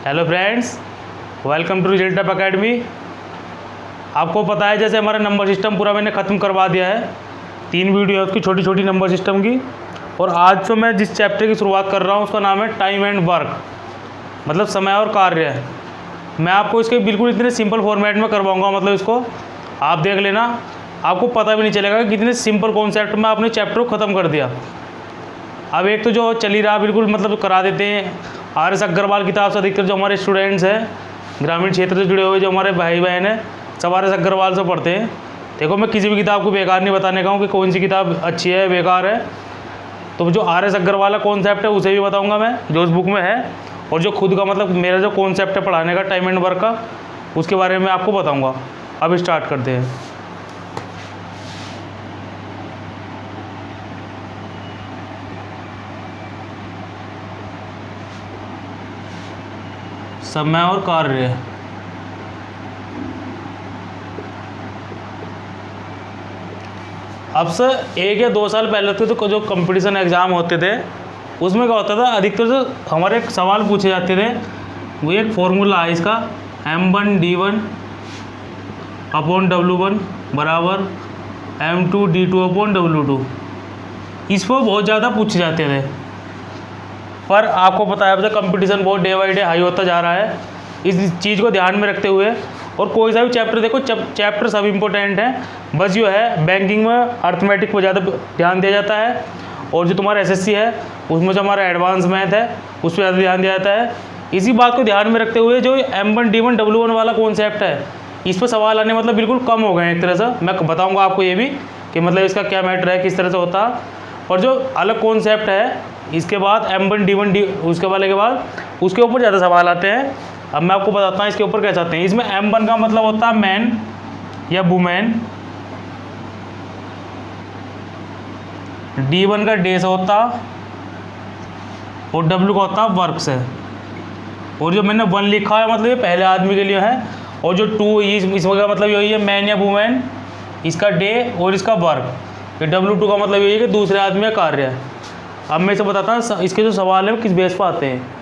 Hello friends, welcome to Result Up Academy. आपको पता है जैसे हमारा नंबर सिस्टम पूरा मैंने ख़त्म करवा दिया है। 3 वीडियो है उसकी छोटी छोटी नंबर सिस्टम की। और आज तो मैं जिस चैप्टर की शुरुआत कर रहा हूँ उसका नाम है टाइम एंड वर्क, मतलब समय और कार्य। मैं आपको इसके बिल्कुल इतने सिंपल फॉर्मेट में करवाऊँगा, मतलब इसको आप देख लेना, आपको पता भी नहीं चलेगा कि कितने सिंपल कॉन्सेप्ट में आपने चैप्टर को ख़त्म कर दिया। अब एक तो जो चल ही रहा बिल्कुल मतलब करा देते हैं आर.एस. अग्रवाल किताब से। अधिकतर जो हमारे स्टूडेंट्स हैं ग्रामीण क्षेत्र से जुड़े हुए जो हमारे भाई बहन हैं सब आर.एस. अग्रवाल से पढ़ते हैं। देखो, मैं किसी भी किताब को बेकार नहीं बताने का हूँ कि कौन सी किताब अच्छी है बेकार है। तो जो आर.एस. अग्रवाल का कॉन्सेप्ट है उसे भी बताऊँगा मैं, जो उस बुक में है, और जो खुद का मतलब मेरा जो कॉन्सेप्ट है पढ़ाने का टाइम एंड वर्क का, उसके बारे में आपको बताऊँगा। अब स्टार्ट करते हैं। समय और कार्य। अब से 1 या 2 साल पहले तो जो कंपटीशन एग्ज़ाम होते थे उसमें क्या होता था, अधिकतर जो हमारे एक सवाल पूछे जाते थे वो एक फॉर्मूला है इसका, M1D1 अपॉन W1 बराबर M2D2 अपॉन W2। इस पर बहुत ज़्यादा पूछे जाते थे, पर आपको पता है अब तो कंपटीशन बहुत डे बाई डे हाई होता जा रहा है। इस चीज़ को ध्यान में रखते हुए, और कोई सा भी चैप्टर देखो, चैप्टर सब इम्पोर्टेंट है, बस जो है बैंकिंग में अर्थमेटिक को ज़्यादा ध्यान दिया जाता है, और जो तुम्हारा एसएससी है उसमें जो हमारा एडवांस मैथ है उस पर ज़्यादा ध्यान दिया जाता है। इसी बात को ध्यान में रखते हुए जो M1D1 W1 वाला कॉन्सेप्ट है इस पर सवाल आने मतलब बिल्कुल कम हो गए हैं एक तरह से। मैं बताऊँगा आपको ये भी कि मतलब इसका क्या मैटर है, किस तरह से होता है। और जो अलग कॉन्सेप्ट है इसके बाद M1D1 उसके वाले के बाद उसके ऊपर ज़्यादा सवाल आते हैं। अब मैं आपको बताता हूँ इसके ऊपर कैसे आते हैं। इसमें M1 का मतलब होता है मैन या वुमेन, D1 का डे से होता, और W का होता वर्क से। और जो मैंने 1 लिखा है मतलब ये पहले आदमी के लिए है, और जो 2 इसका मतलब यही है मैन या वुमेन, इसका डे और इसका वर्क। ये W2 का मतलब यही है कि दूसरे आदमी का कार्य है। अब मैं इसे बताता हूँ इसके जो सवाल है वो किस बेस पर आते हैं।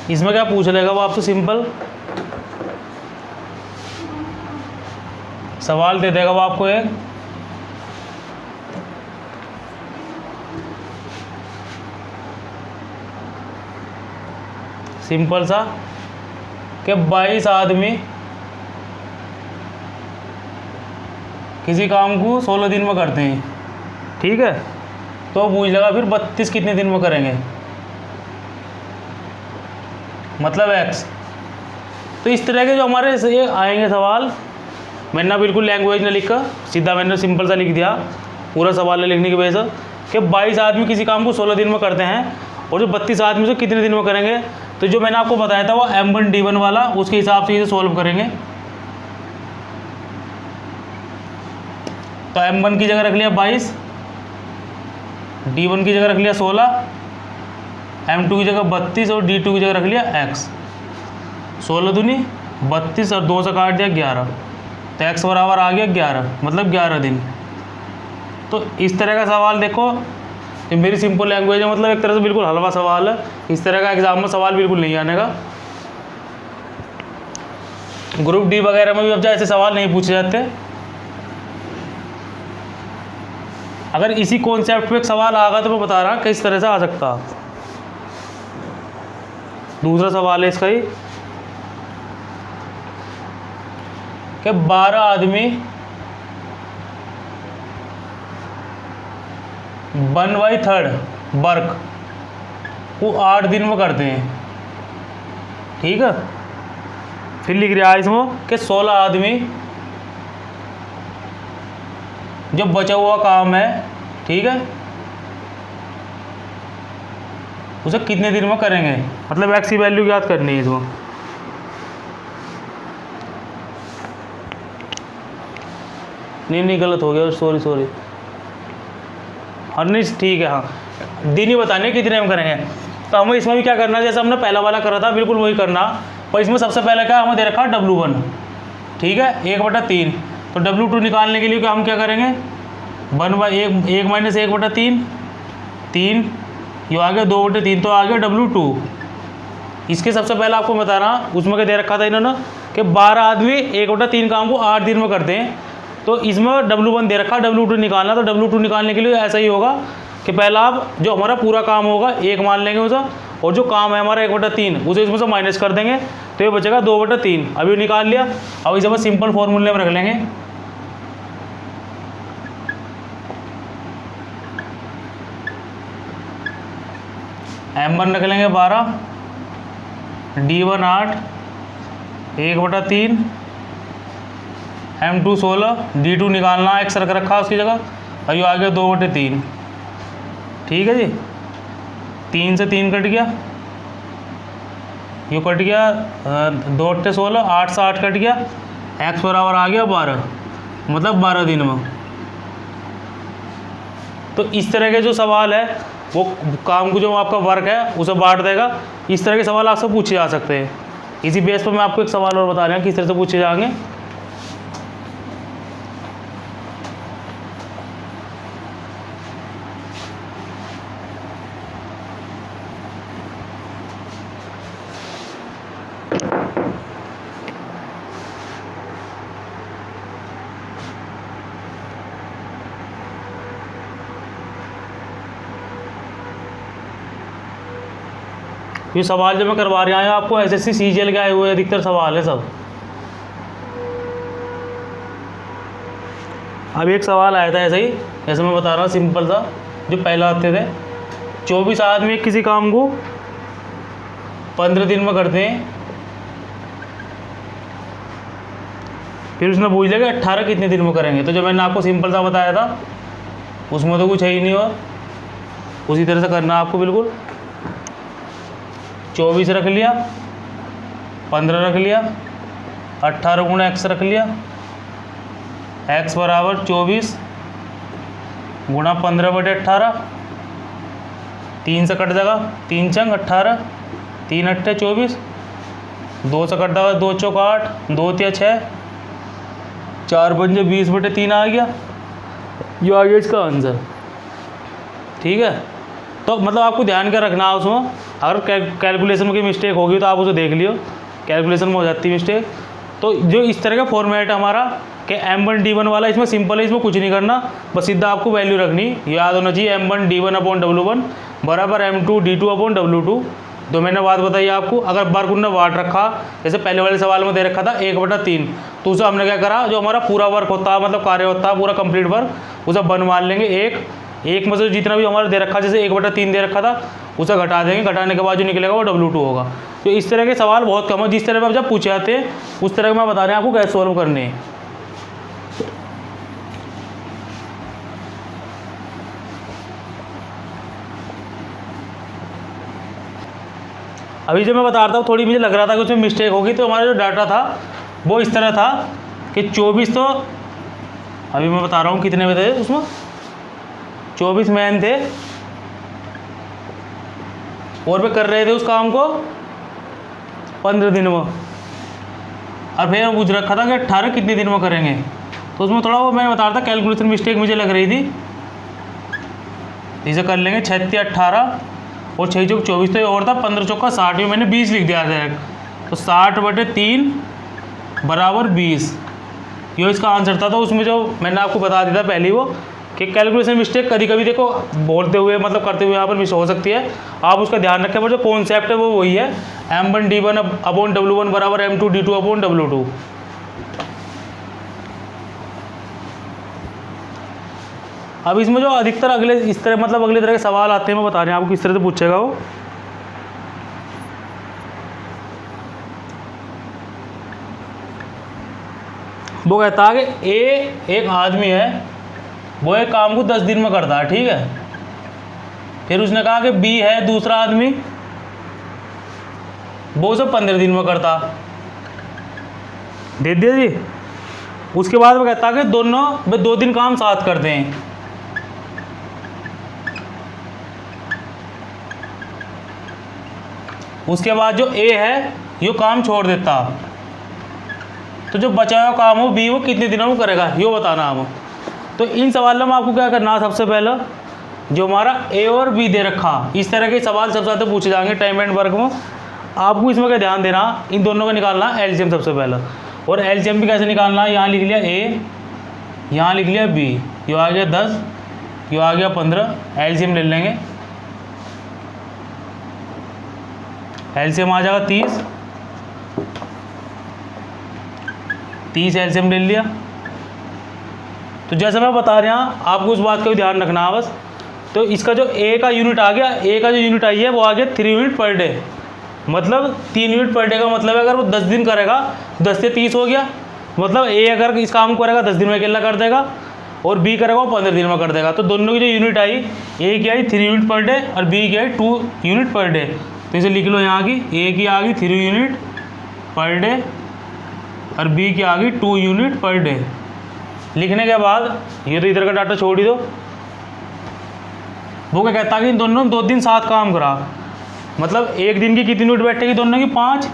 इसमें क्या पूछ लेगा वो आपसे, सिंपल सवाल दे देगा वो आपको एक, सिंपल सा कि 22 आदमी किसी काम को 16 दिन में करते हैं, ठीक है। तो पूछ लेगा फिर 32 कितने दिन में करेंगे, मतलब x। तो इस तरह के जो हमारे ये आएंगे सवाल, मैंने ना बिल्कुल लैंग्वेज ने लिखा, सीधा मैंने सिंपल सा लिख दिया पूरा सवाल लिखने की वजह से कि 22 आदमी किसी काम को 16 दिन में करते हैं, और जो 32 आदमी से कितने दिन में करेंगे। तो जो मैंने आपको बताया था वो M1D1 वाला, उसके हिसाब से इसे सॉल्व करेंगे। तो M1 की जगह रख लिया 22, D1 की जगह रख लिया 16, M2 की जगह 32 और D2 की जगह रख लिया x। 16 दूनी 32 और 2 से काट दिया 11, तो x बराबर आ गया 11, मतलब 11 दिन। तो इस तरह का सवाल देखो, ये मेरी सिंपल लैंग्वेज है, मतलब एक तरह से बिल्कुल हलवा सवाल है। इस तरह का एग्जाम में सवाल बिल्कुल नहीं आने का। ग्रुप डी वगैरह में भी अब ऐसे सवाल नहीं पूछे जाते। अगर इसी कॉन्सेप्ट पे एक सवाल आगा तो मैं बता रहा किस तरह से आ सकता। दूसरा सवाल है इसका ही कि 12 आदमी 1/3 वर्क वो 8 दिन में करते हैं, ठीक है। फिर लिख रहा है इसमें कि 16 आदमी जो बचा हुआ काम है, ठीक है, उसे कितने दिन में करेंगे, मतलब x की वैल्यू याद करनी है इसमें। नहीं गलत हो गया, सॉरी। हाँ नहीं ठीक है, हाँ दिन ही बताने कितने में करेंगे। तो हमें इसमें भी क्या करना है, जैसे हमने पहला वाला करा था बिल्कुल वही करना। पर इसमें सबसे पहले क्या हमें दे रखा है W1, ठीक है, 1/3। तो W2 निकालने के लिए हम क्या करेंगे, 1 माइनस 1/3, 3, ये आ गया 2/3, तो आ गया W2। इसके सबसे पहले आपको बता रहा, उसमें क्या दे रखा था इन्होंने कि 12 आदमी 1/3 काम को 8 दिन में करते हैं। तो इसमें W1 दे रखा, W2 निकालना। तो W2 निकालने के लिए ऐसा ही होगा कि पहला आप जो हमारा पूरा काम होगा 1 मान लेंगे उसे, और जो काम है हमारा 1/3 उसे इसमें से माइनस कर देंगे, तो ये बचेगा 2/3। अभी निकाल लिया। अब इसे बस सिंपल फॉर्मूले में रख लेंगे। M1 रख लेंगे 12, D1 8, 1/3, M2 16, D2 निकालना, x रख रखा उसकी जगह, और ये आ गया 2/3। ठीक है जी, 3 से 3 कट गया, ये कट गया, 2 8 16, 8 से 8 कट गया, x बराबर आ गया 12, मतलब 12 दिन में। तो इस तरह के जो सवाल है वो काम को जो आपका वर्क है उसे बांट देगा। इस तरह के सवाल आपसे पूछे जा सकते हैं। इसी बेस पर मैं आपको एक सवाल और बता रहा हूँ किस तरह से पूछे जाएंगे। ये सवाल जो मैं करवा रहा हूँ आपको SSC CGL के आए हुए अधिकतर सवाल है सब। अब एक सवाल आया था ऐसे ही, जैसे मैं बता रहा हूँ सिंपल सा, जो पहला आते थे, 24 आदमी किसी काम को 15 दिन में करते हैं। फिर उसने पूछ लिया कि 18 कितने दिन में करेंगे। तो जो मैंने आपको सिंपल सा बताया था उसमें तो कुछ है ही नहीं, और उसी तरह से करना आपको बिल्कुल। 24 रख लिया, 15 रख लिया, 18 गुणा x रख लिया, x बराबर 24 गुणा 15/18, 3 से कट जाएगा, 3 चंग 18, 3 अट्ठे 24, 2 से कट जाएगा, 2 चौक 8, 2 तिया 6, 4 पंजे 20/3 आ गया। ये आ गया इसका आंसर। ठीक है, तो मतलब आपको ध्यान क्या रखना है उसमें, अगर कैलकुलेशन की मिस्टेक होगी तो आप उसे देख लियो, कैलकुलेशन में हो जाती है मिस्टेक। तो जो इस तरह का फॉर्मेट है हमारा कि M1 D1 वाला, इसमें सिंपल है, इसमें कुछ नहीं करना, बस सीधा आपको वैल्यू रखनी, याद होना चाहिए M1 D1/W1 बराबर M2 D2/W2। तो मैंने बात बताई आपको, अगर वर्क उन्होंने वाट रखा, जैसे पहले वाले सवाल में दे रखा था 1/3, तो उसे हमने क्या करा, जो हमारा पूरा वर्क होता है, मतलब कार्य होता है पूरा कंप्लीट वर्क, उसे बन मान लेंगे एक में से जितना भी हमारा दे रखा, जैसे 1/3 दे रखा था उसे घटा देंगे, घटाने के बाद जो निकलेगा वो W2 होगा। तो इस तरह के सवाल बहुत कम है, जिस तरह में जब पूछे जाते हैं उस तरह मैं बता रहे हैं आपको कैसे सॉल्व करने हैं। अभी जो मैं बता रहा था थोड़ी मुझे लग रहा था कि उसमें मिस्टेक होगी, तो हमारा जो डाटा था वो इस तरह था कि 24, तो अभी मैं बता रहा हूँ कितने में थे, उसमें 24 मैन थे और वे कर रहे थे उस काम को 15 दिन में, और फिर पूछ रखा था कि 18 कितने दिन में करेंगे। तो उसमें थोड़ा वो मैं बता रहा था कैलकुलेशन मिस्टेक मुझे लग रही थी। इसे कर लेंगे 6 × 18 और 6 चौक 24, तो ये और था 15 चौका 60 में मैंने 20 लिख दिया डायरेक्ट, तो 60/3 बराबर 20, ये इसका आंसर था। तो उसमें जो मैंने आपको बता दिया था पहले वो कि कैलकुलेशन मिस्टेक कभी कभी देखो बोलते हुए मतलब करते हुए यहाँ पर मिस हो सकती है, आप उसका ध्यान रखें। पर जो कॉन्सेप्ट है वो वही है, M1 D1/W1 बराबर M2 D2/W2। अब इसमें जो अधिकतर अगले इस तरह मतलब अगले तरह के सवाल आते हैं, मैं बता रहे हैं आपको किस तरह से पूछेगा वो कहता है कि एक आदमी है, वो एक काम को 10 दिन में करता है, ठीक है। फिर उसने कहा कि B है दूसरा आदमी, वो उसे 15 दिन में करता, दे दिया जी। उसके बाद वो कहता है कि दोनों वे 2 दिन काम साथ करते हैं, उसके बाद जो ए है ये काम छोड़ देता, तो जो बचा हुआ काम हो बी वो कितने दिनों में करेगा ये बताना हम। तो इन सवालों में आपको क्या करना है, सबसे पहले जो हमारा ए और बी दे रखा, इस तरह के सवाल सबसे ज़्यादा पूछे जाएंगे टाइम एंड वर्क में। आपको इसमें क्या ध्यान देना, इन दोनों का निकालना एलसीएम सबसे पहले। और एलसीएम भी कैसे निकालना है, यहाँ लिख लिया ए, यहाँ लिख लिया बी, ये आ गया 10, ये आ गया 15, एलसीएम ले लेंगे। एलसीएम आ जाएगा 30 एलसीएम ले लिया। तो जैसे मैं बता रहा हूँ आपको उस बात का भी ध्यान रखना है बस। तो इसका जो ए का यूनिट आ गया, ए का जो यूनिट आई है वो आ गया 3 यूनिट पर डे, मतलब 3 यूनिट पर डे का मतलब है अगर वो 10 दिन करेगा 10 से 30 हो गया, मतलब ए अगर इस काम को करेगा 10 दिन में अकेला कर देगा और बी करेगा वो 15 दिन में कर देगा। तो दोनों की जो यूनिट आई, ए की आई 3 यूनिट पर डे और बी की आई 2 यूनिट पर डे। तो इसे लिख लो यहाँ की, ए की आ गई 3 यूनिट पर डे और बी की आ गई 2 यूनिट पर डे। लिखने के बाद ये तो इधर का डाटा छोड़ ही दो। वो क्या कहता है कि इन दोनों ने 2 दिन साथ काम करा, मतलब एक दिन की कितनी यूनिट बैठेगी दोनों की 5।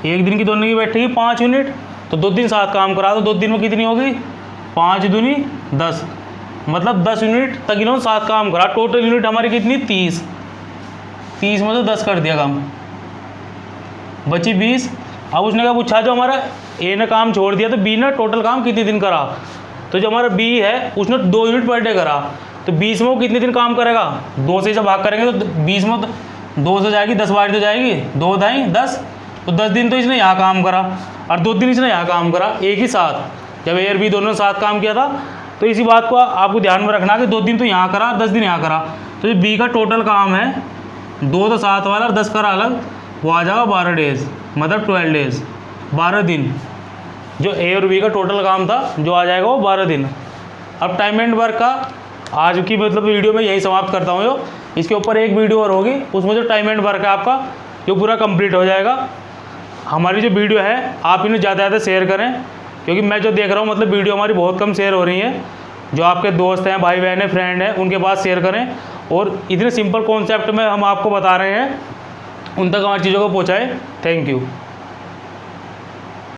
एक दिन की दोनों की बैठेगी 5 यूनिट, तो 2 दिन साथ काम करा तो 2 दिन में कितनी होगी 5 दूनी 10, मतलब 10 यूनिट तक इन्होंने साथ काम करा। टोटल यूनिट हमारी कितनी 30 में से 10 कर दिया कम, बची 20। अब उसने क्या पूछा, जो हमारा ए ने काम छोड़ दिया तो बी ने टोटल काम कितने दिन करा। तो जो हमारा बी है उसने 2 यूनिट पर डे करा, तो 20 में वो कितने दिन काम करेगा, 2 से जब भाग करेंगे तो 20 में 2 से जाएगी, 10 बार तो जाएगी, 2 दाई 10, तो 10 दिन तो इसने यहाँ काम करा और 2 दिन इसने यहाँ काम करा एक ही साथ। जब ए और बी दोनों ने साथ काम किया था, तो इसी बात को आपको ध्यान में रखना कि 2 दिन तो यहाँ करा, 10 दिन यहाँ करा। तो जो बी का टोटल काम है 2 तो 7 वाला और 10 करा अलग, वो आ जाएगा 12 डेज, मतलब 12 डेज, 12 दिन। जो ए और बी का टोटल काम था जो आ जाएगा वो 12 दिन। अब टाइम एंड वर्क का आज की मतलब वीडियो में यही समाप्त करता हूँ। जो इसके ऊपर एक वीडियो और होगी, उसमें जो टाइम एंड वर्क है आपका जो पूरा कंप्लीट हो जाएगा। हमारी जो वीडियो है आप इन्हें ज़्यादा से ज़्यादा शेयर करें, क्योंकि मैं जो देख रहा हूँ मतलब वीडियो हमारी बहुत कम शेयर हो रही है। जो आपके दोस्त हैं, भाई बहन हैं, फ्रेंड हैं, उनके पास शेयर करें और इतने सिंपल कॉन्सेप्ट में हम आपको बता रहे हैं उन तक हमारी चीज़ों को पहुँचाएँ। Thank you.